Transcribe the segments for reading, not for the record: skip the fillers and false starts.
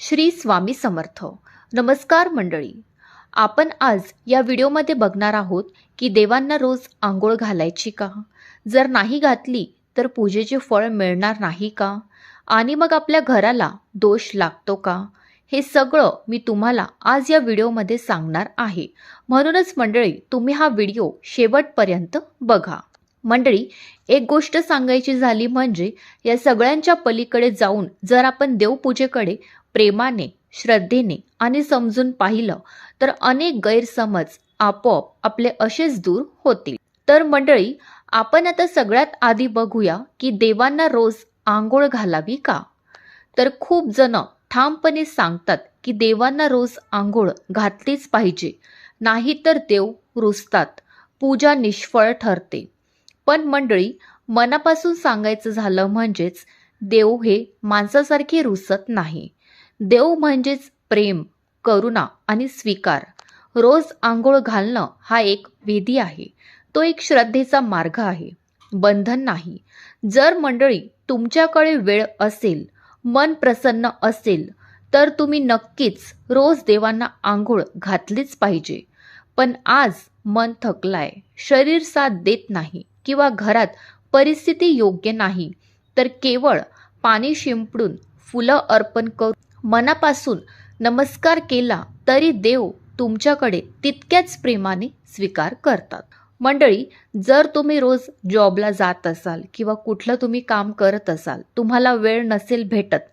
श्री स्वामी समर्थ. नमस्कार मंडळी. आपण आज या व्हिडिओमध्ये बघणार आहोत की देवांना रोज आंघोळ घालायची का? जर नाही घातली तर पूजेचे फळ मिळणार नाही का? आणि मग आपल्या घराला दोष लागतो का? हे सगळं मी तुम्हाला आज या व्हिडिओमध्ये सांगणार आहे. म्हणूनच मंडळी, तुम्ही हा व्हिडिओ शेवटपर्यंत बघा. मंडळी, एक गोष्ट सांगायची झाली म्हणजे या सगळ्यांच्या पलीकडे जाऊन जर आपण देवपूजेकडे प्रेमाने, श्रद्धेने आणि समजून पाहिलं तर अनेक गैरसमज आपोआप आपले असेच दूर होतील. तर मंडळी, आपण आता सगळ्यात आधी बघूया की देवांना रोज आंघोळ घालावी का? तर खूप जण ठामपणे सांगतात की देवांना रोज आंघोळ घातलीच पाहिजे, नाहीतर देव रुसतात, पूजा निष्फळ ठरते. पण मंडळी, मनापासून सांगायचं झालं म्हणजेच देव हे माणसासारखे रुसत नाही. देव म्हणजेच प्रेम, करुणा आणि स्वीकार. रोज आंघोळ घालणं हा एक विधी आहे. तो एक श्रद्धेचा मार्ग आहे, बंधन नाही. जर मंडळी तुमच्याकडे वेळ असेल, मन प्रसन्न असेल तर तुम्ही नक्कीच रोज देवांना आंघोळ घातलीच पाहिजे. पण आज मन थकलाय, शरीर साथ देत नाही किंवा घरात परिस्थिती योग्य नाही, तर केवळ पाणी शिंपडून, फुलं अर्पण करून मनापासून नमस्कार केला तरी देव तुमच्याकडे तितक्याच प्रेमाने स्वीकार करतात. मंडळी, जर तुम्ही रोज जॉबला जात असाल किंवा कुठलं तुम्ही काम करत असाल, तुम्हाला वेळ नसेल भेटत,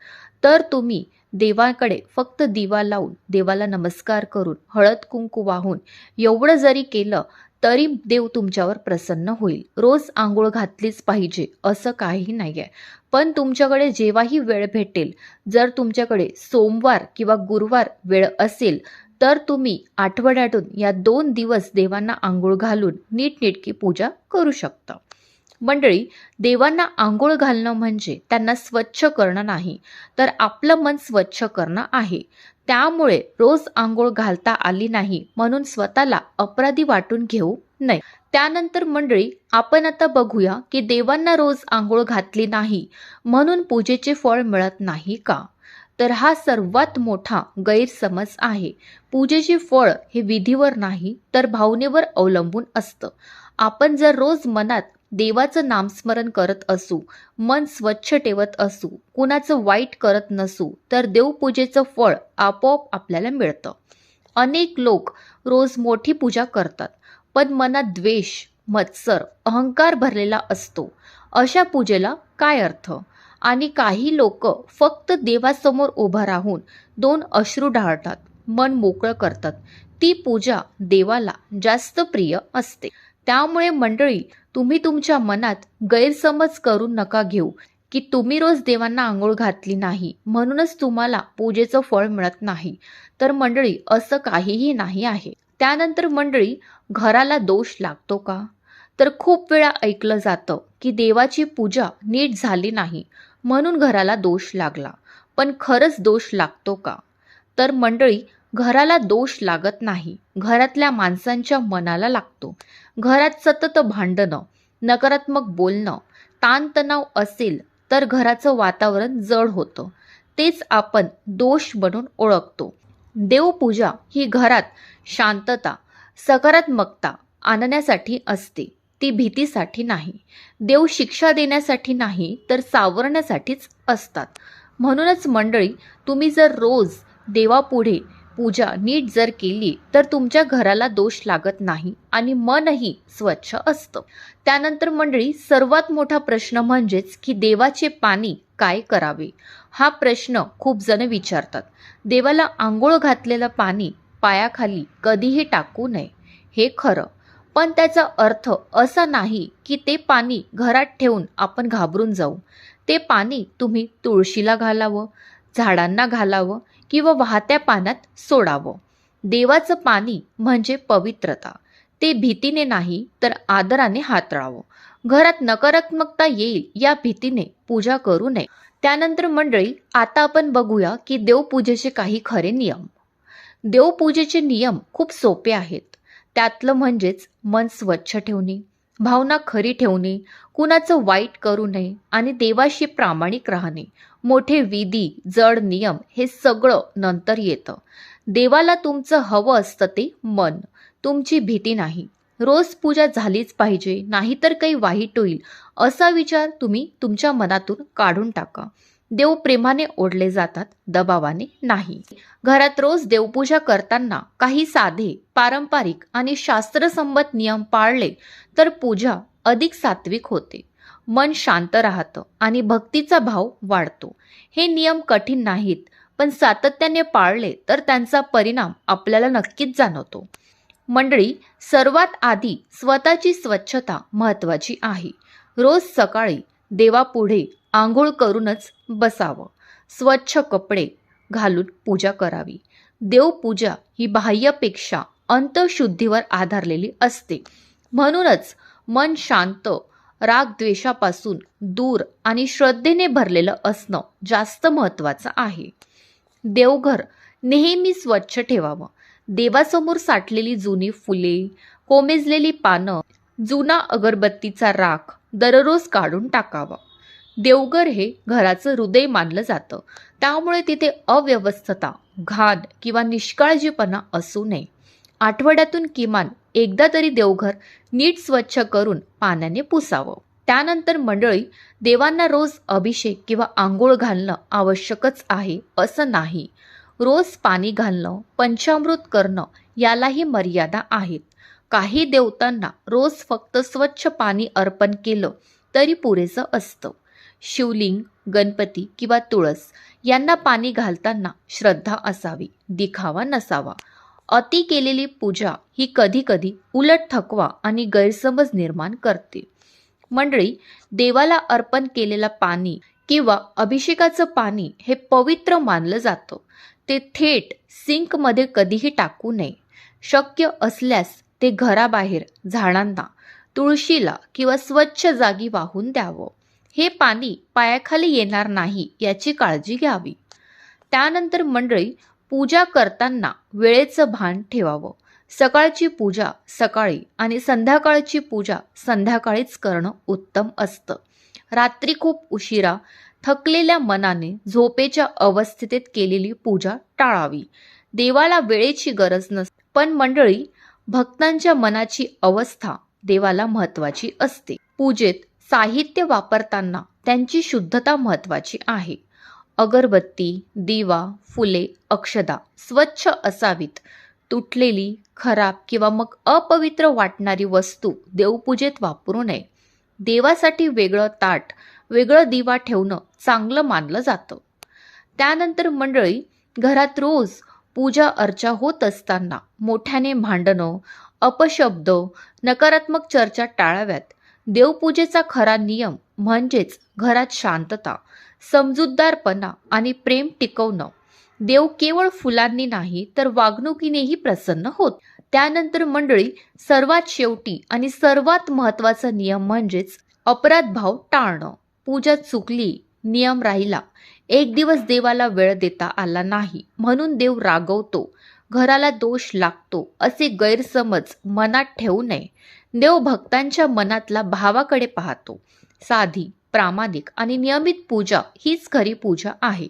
तर तुम्ही देवाकडे फक्त दिवा लावून, देवाला नमस्कार करून, हळद कुंकू वाहून एवढं जरी केलं तरी देव तुमच्यावर प्रसन्न होईल. रोज आंघोळ घातलीच पाहिजे असं काही नाही आहे. पण तुमच्याकडे जेव्हाही वेळ भेटेल, जर तुमच्याकडे सोमवार किंवा गुरुवार वेळ असेल तर तुम्ही आठवड्यातून या 2 दिवस देवांना आंघोळ घालून नीटनेटकी पूजा करू शकता. मंडळी, देवांना आंघोळ घालणं म्हणजे त्यांना स्वच्छ करणं नाही, तर आपलं मन स्वच्छ करणं आहे. त्यामुळे रोज आंघोळ घालता आली नाही म्हणून स्वतःला अपराधी वाटून घेऊ नये. त्यानंतर मंडळी, आपण आता बघूया की देवांना रोज आंघोळ घातली नाही म्हणून पूजेचे फळ मिळत नाही का? तर हा सर्वात मोठा गैरसमज आहे. पूजेचे फळ हे विधीवर नाही तर भावनेवर अवलंबून असतं. आपण जर रोज मनात देवाचं नामस्मरण करत असू, मन स्वच्छ ठेवत असू, कुणाचं वाईट करत नसू, तर देवपूजेचं फळ आपोआप आपल्याला मिळतं. अनेक लोक रोज मोठी पूजा करतात, पण मनात द्वेष, मत्सर, अहंकार भरलेला असतो. अशा पूजेला काय अर्थ? आणि काही लोक फक्त देवासमोर उभं राहून 2 अश्रू ढाळतात, मन मोकळं करतात. ती पूजा देवाला जास्त प्रिय असते. त्यामुळे मंडळी, तुम्ही तुमच्या मनात गैरसमज करून नका घेऊ की तुम्ही रोज देवांना आंघोळ घातली नाही म्हणूनच तुम्हाला पूजेचं फळ मिळत नाही. तर मंडळी, असं काहीही नाही आहे. त्यानंतर मंडळी, घराला दोष लागतो का? तर खूप वेळा ऐकलं जातं की देवाची पूजा नीट झाली नाही म्हणून घराला दोष लागला. पण खरंच दोष लागतो का? तर मंडळी, घराला दोष लागत नाही, घरातल्या माणसांच्या मनाला लागतो. घरात सतत भांडणं, नकारात्मक बोलणं, ताणतणाव असेल तर घराचं वातावरण जड होतं. तेच आपण दोष बनून ओळखतो. देवपूजा ही घरात शांतता, सकारात्मकता आणण्यासाठी असते, ती भीतीसाठी नाही. देव शिक्षा देण्यासाठी नाही तर सावरण्यासाठीच असतात. म्हणूनच मंडळी, तुम्ही जर रोज देवापुढे पूजा नीट जर केली तर तुमच्या घराला दोष लागत नाही आणि मनही स्वच्छ असतं. त्यानंतर मंडळी, सर्वात मोठा प्रश्न म्हणजेच की देवाचे पाणी काय करावे? हा प्रश्न खूप जण विचारतात. देवाला आंघोळ घातलेलं पाणी पायाखाली कधीही टाकू नये, हे खरं. पण त्याचा अर्थ असा नाही की ते पाणी घरात ठेवून आपण घाबरून जाऊ. ते पाणी तुम्ही तुळशीला घालावं, झाडांना घालावं किंवा वाहत्या पाण्यात सोडावं. देवाचं पाणी म्हणजे पवित्रता. ते भीतीने नाही तर आदराने हाताळावं. घरात नकारात्मकता येईल या भीतीने पूजा करू नये. त्यानंतर मंडळी, आता आपण बघूया की देवपूजेचे काही खरे नियम. देवपूजेचे नियम खूप सोपे आहेत. त्यातलं म्हणजेच मन स्वच्छ ठेवणे, भावना खरी ठेवणे, कुणाचं वाईट करू नये आणि देवाशी प्रामाणिक राहणे. मोठे विधी, जड नियम हे सगळं नंतर येतं. देवाला तुमचं हवं असतं ते मन, तुमची भीती नाही. रोज पूजा झालीच पाहिजे, नाहीतर काही वाईट होईल असा विचार तुम्ही तुमच्या मनातून काढून टाका. देव प्रेमाने ओढले जातात, दबावाने नाही. घरात रोज देवपूजा करताना काही साधे, पारंपरिक आणि शास्त्रसंमत नियम पाळले तर पूजा अधिक सात्विक होते. मन शांत राहतं आणि भक्तीचा भाव वाढतो. हे नियम कठीण नाहीत, पण सातत्याने पाळले तर त्यांचा परिणाम आपल्याला नक्कीच जाणवतो. मंडळी, सर्वात आधी स्वतःची स्वच्छता महत्त्वाची आहे. रोज सकाळी देवापुढे आंघोळ करूनच बसावं. स्वच्छ कपडे घालून पूजा करावी. देवपूजा ही बाह्यपेक्षा अंतःशुद्धीवर आधारलेली असते. म्हणूनच मन शांत, राग द्वेषापासून दूर आणि श्रद्धेने भरलेलं असणं जास्त महत्त्वाचं आहे. देवघर नेहमी स्वच्छ ठेवावं. देवासमोर साठलेली जुनी फुले, कोमेजलेली पानं, जुना अगरबत्तीचा राख दररोज काढून टाकावा. देवघर हे घराचं हृदय मानलं जातं, त्यामुळे तिथे अव्यवस्थता, घाण किंवा निष्काळजीपणा असू नये. आठवड्यातून किमान एकदा तरी देवघर नीट स्वच्छ करून पाण्याने पुसावं. त्यानंतर मंडळी, देवांना रोज अभिषेक किंवा आंघोळ घालणं आवश्यकच आहे असं नाही. रोज पाणी घालणं, पंचामृत करणं यालाही मर्यादा आहेत. काही देवतांना रोज फक्त स्वच्छ पाणी अर्पण केलं तरी पुरेसं असतं. शिवलिंग, गणपती किंवा तुळस यांना पाणी घालताना श्रद्धा असावी, दिखावा नसावा. अति केलेली पूजा ही कधीकधी उलट थकवा आणि गैरसमज निर्माण करते. मंडळी, देवाला अर्पण केलेलं पाणी किंवा अभिषेकाचं पाणी हे पवित्र मानलं जातं. ते थेट सिंकमध्ये कधीही टाकू नये. शक्य असल्यास ते घराबाहेर झाडांना, तुळशीला किंवा स्वच्छ जागी वाहून द्यावं. हे पाणी पायाखाली येणार नाही याची काळजी घ्यावी. त्यानंतर मंडळी, पूजा करताना वेळेचं भान ठेवावं. सकाळची पूजा सकाळी आणि संध्याकाळची पूजा संध्याकाळीच करणं उत्तम असतं. रात्री खूप उशिरा थकलेल्या मनाने झोपेच्या अवस्थेत केलेली पूजा टाळावी. देवाला वेळेची गरज नसते, पण मंडळी, भक्तांच्या मनाची अवस्था देवाला महत्त्वाची असते. पूजेत साहित्य वापरताना त्यांची शुद्धता महत्त्वाची आहे. अगरबत्ती, दिवा, फुले, अक्षदा स्वच्छ असावीत. तुटलेली, खराब किंवा मग अपवित्र वाटणारी वस्तू देवपूजेत वापरू नये. देवासाठी वेगळं ताट, वेगळं दिवा ठेवणं चांगलं मानलं जातं. त्यानंतर मंडळी, घरात रोज पूजा अर्चा होत असताना मोठ्याने भांडणं, अपशब्द, नकारात्मक चर्चा टाळाव्यात. देवपूजेचा खरा नियम म्हणजेच घरात शांतता, समजूतदारपणा आणि प्रेम टिकवणं. देव केवळ फुलांनी नाही तर वागणुकीनेही प्रसन्न होत. त्यानंतर मंडळी, सर्वात शेवटी आणि सर्वात महत्त्वाचा नियम म्हणजेच अपराध भाव टाळणं. पूजा चुकली, नियम राहिला, एक दिवस देवाला वेळ देता आला नाही म्हणून देव रागवतो, घराला दोष लागतो असे गैरसमज मनात ठेवू नये. देव भक्तांच्या मनातला भावाकडे पाहतो. साधी, प्रामाणिक आणि नियमित पूजा हीच खरी पूजा आहे.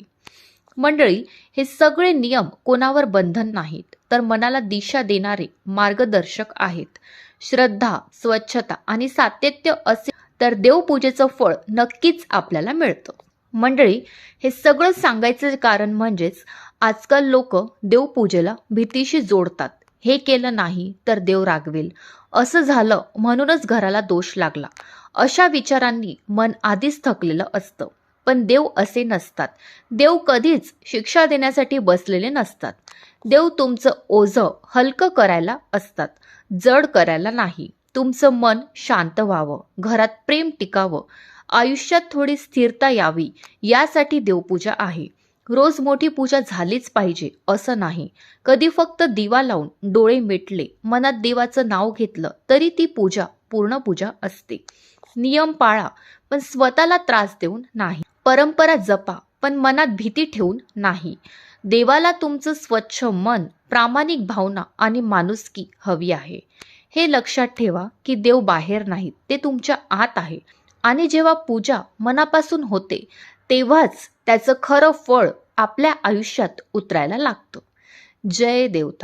मंडळी, हे सगळे नियम कोणावर बंधन नाहीत, तर मनाला दिशा देणारे मार्गदर्शक आहेत. श्रद्धा, स्वच्छता आणि सातत्य असे तर देवपूजेचं फळ नक्कीच आपल्याला मिळतं. मंडळी, हे सगळं सांगायचं कारण म्हणजेच आजकाल लोक देवपूजेला भीतीशी जोडतात. हे केलं नाही तर देव रागवेल, असं झालं म्हणूनच घराला दोष लागला, अशा विचारांनी मन आधीच थकलेलं असतं. पण देव असे नसतात. देव कधीच शिक्षा देण्यासाठी बसलेले नसतात. देव तुमचं ओझं हलकं करायला असतात, जड करायला नाही. तुमचं मन शांत व्हावं, घरात प्रेम टिकावं, आयुष्यात थोडी स्थिरता यावी यासाठी देवपूजा आहे. रोज मोठी पूजा झालीच पाहिजे असं नाही. कधी फक्त दिवा लावून डोळे मिटले, मनात देवाचं नाव घेतलं तरी ती पूजा पूर्ण पूजा असते. नियम पाळा पण स्वतःला त्रास देऊन नाही. परंपरा जपा पण मनात भीती ठेवून नाही. देवाला तुमचं स्वच्छ मन, प्रामाणिक भावना आणि माणुसकी हवी आहे. हे लक्षात ठेवा की देव बाहेर नाहीत, ते तुमच्या आत आहे. आणि जेव्हा पूजा मनापासून होते तेव्हाच त्याचं खरं फळ आपल्या आयुष्यात उतरायला लागतं. जय देवता.